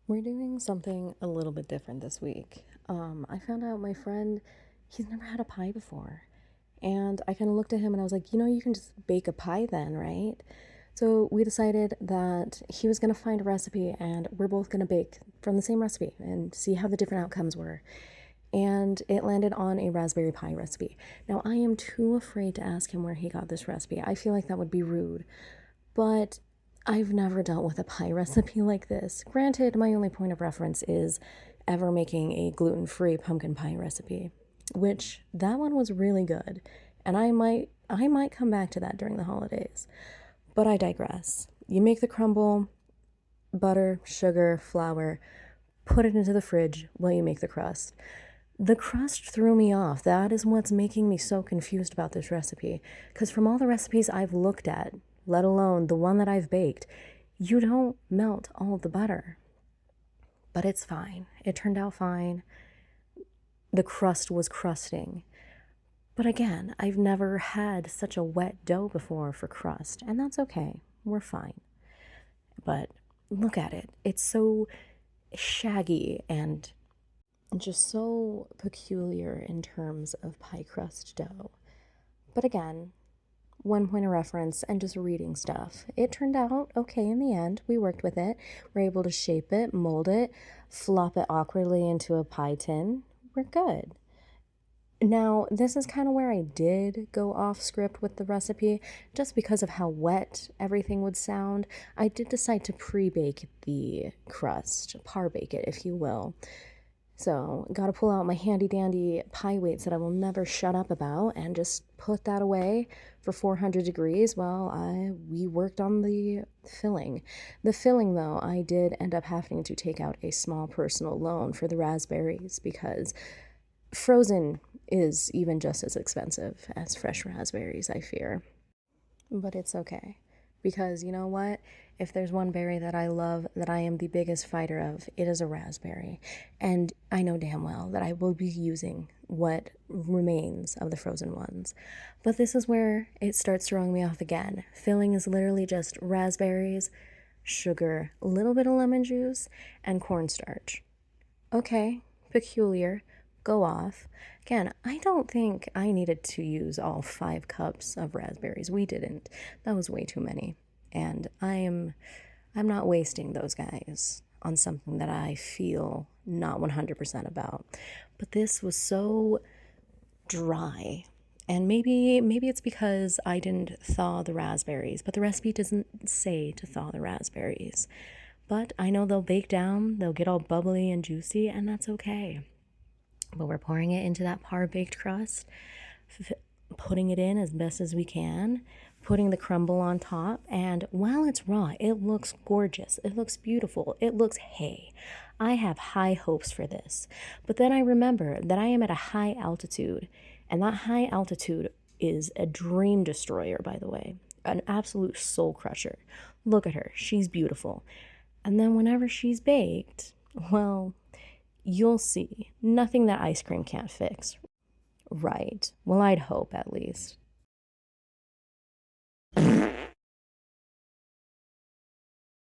We're doing something a little bit different this week. I found out my friend, he's never had a pie before. And I kind of looked at him and I was like, you can just bake a pie then, right? So we decided that he was going to find a recipe and we're both going to bake from the same recipe and see how the different outcomes were. And it landed on a raspberry pie recipe. Now, I am too afraid to ask him where he got this recipe. I feel like that would be rude. But I've never dealt with a pie recipe like this. Granted, my only point of reference is ever making a gluten-free pumpkin pie recipe, which that one was really good. And I might come back to that during the holidays. But I digress. You make the crumble, butter, sugar, flour, put it into the fridge while you make the crust. The crust threw me off. That is what's making me so confused about this recipe. Because from all the recipes I've looked at, let alone the one that I've baked, you don't melt all the butter. But it's fine. It turned out fine. The crust was crusting. But again, I've never had such a wet dough before for crust, and that's okay. We're fine. But look at it. It's so shaggy and just so peculiar in terms of pie crust dough. But again, one point of reference and just reading stuff. It turned out okay in the end. We worked with it. We're able to shape it, mold it, flop it awkwardly into a pie tin. We're good. Now, this is kind of where I did go off script with the recipe, just because of how wet everything would sound. I did decide to pre-bake the crust, par bake it, if you will. So, gotta pull out my handy dandy pie weights that I will never shut up about and just put that away for 400 degrees while we worked on the filling. The filling, though, I did end up having to take out a small personal loan for the raspberries because frozen is even just as expensive as fresh raspberries, I fear. But it's okay. Because you know what? If there's one berry that I love, that I am the biggest fighter of, it is a raspberry. And I know damn well that I will be using what remains of the frozen ones. But this is where it starts throwing me off again. Filling is literally just raspberries, sugar, a little bit of lemon juice, and cornstarch. Okay, peculiar. Go off. Again, I don't think I needed to use all 5 cups of raspberries. We didn't. That was way too many. And I'm not wasting those guys on something that I feel not 100% about. But this was so dry. And maybe it's because I didn't thaw the raspberries, but the recipe doesn't say to thaw the raspberries. But I know they'll bake down, they'll get all bubbly and juicy, and that's okay. But we're pouring it into that par baked crust, putting it in as best as we can, putting the crumble on top. And while it's raw, it looks gorgeous. It looks beautiful. It looks hay. I have high hopes for this. But then I remember that I am at a high altitude, and that high altitude is a dream destroyer, by the way, an absolute soul crusher. Look at her. She's beautiful. And then whenever she's baked, well, you'll see. Nothing that ice cream can't fix. Right. Well, I'd hope at least.